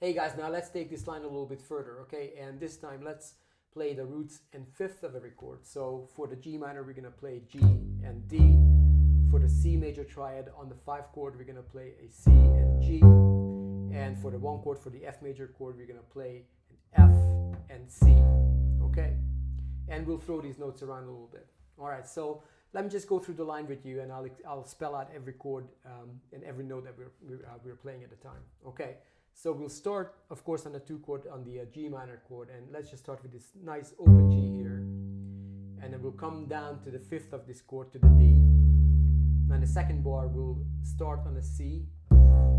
Hey guys, now let's take this line a little bit further, okay? And this time let's play the roots and fifth of every chord. So for the G minor, we're gonna play G and D. For the C major triad on the 5 chord, we're gonna play a C and G. And for the 1 chord, for the F major chord, we're gonna play an F and C, okay? And we'll throw these notes around a little bit. All right, so let me just go through the line with you, and I'll spell out every chord and every note that we're playing at the time, okay? So we'll start, of course, on the 2 chord, on the G minor chord, and let's just start with this nice open G here. And then we'll come down to the 5th of this chord to the D. Now in the second bar, we'll start on a C,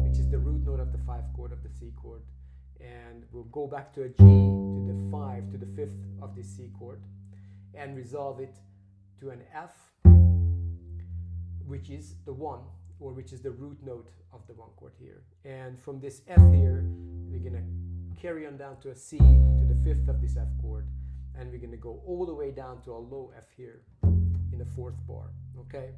which is the root note of the 5 chord of the C chord. And we'll go back to a G, to the 5, to the 5th of this C chord, and resolve it to an F, which is the 1, or which is the root note of the 1 chord here. And from this F here, we're gonna carry on down to a C, to the 5th of this F chord, and we're gonna go all the way down to a low F here in the 4th bar, okay?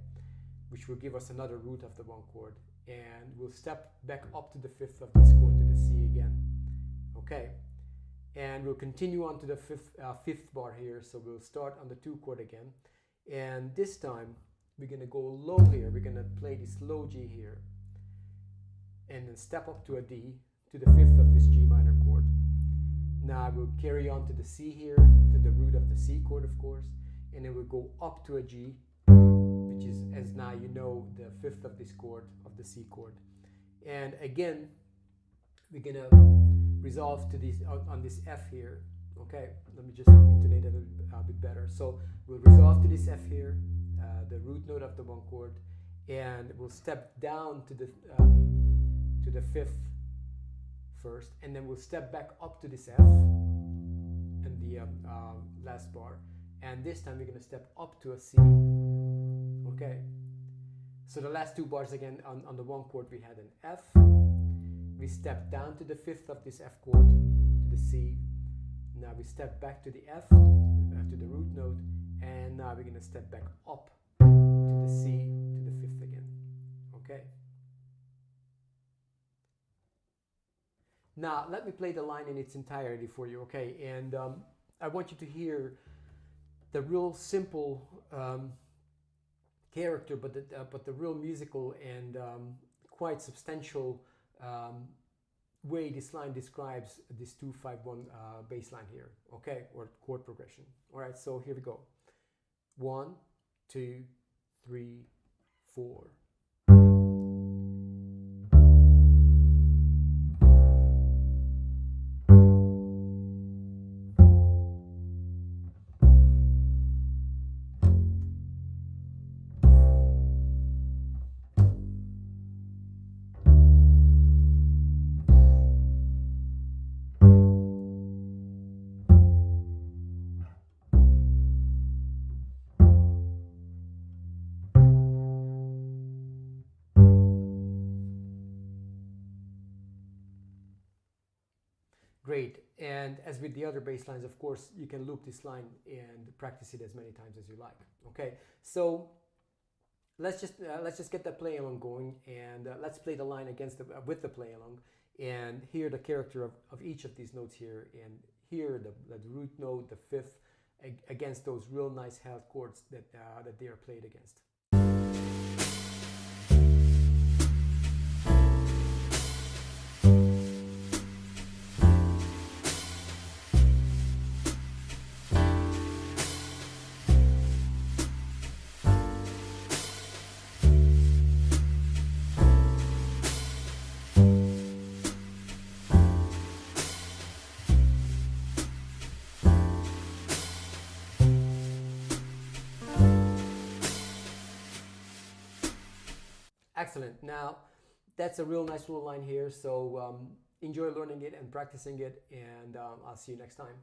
Which will give us another root of the 1 chord. And we'll step back up to the 5th of this chord to the C again, okay? And we'll continue on to the 5th bar here, so we'll start on the 2 chord again. And this time, we're gonna go low here. We're gonna play this low G here, and then step up to a D, to the 5th of this G minor chord. Now we'll carry on to the C here, to the root of the C chord, of course, and then we'll go up to a G, which is, as now you know, the 5th of this chord, of the C chord. And again, we're gonna resolve to this on this F here. Okay, let me just intonate that a bit better. So we'll resolve to this F here, the root note of the 1 chord, and we'll step down to the 5th first, and then we'll step back up to this F and the last bar, and this time we're going to step up to a C. Okay, so the last 2 bars again, on the 1 chord we had an F, we step down to the 5th of this F chord to the C. Now we step back to the F, to the root note, and now we're going to step back up to the C, to the 5th again, okay? Now let me play the line in its entirety for you, okay? And I want you to hear the real simple character, but the real musical and quite substantial way this line describes this 2-5-1 bass line here, okay, or chord progression. All right, so here we go. 1, 2, 3, 4. Great, and as with the other bass lines, of course, you can loop this line and practice it as many times as you like. Okay, so let's just get that play along going, and let's play the line against with the play along, and hear the character of each of these notes here, and hear the root note, the 5th, against those real nice held chords that they are played against. Excellent. Now, that's a real nice little line here, so enjoy learning it and practicing it, and I'll see you next time.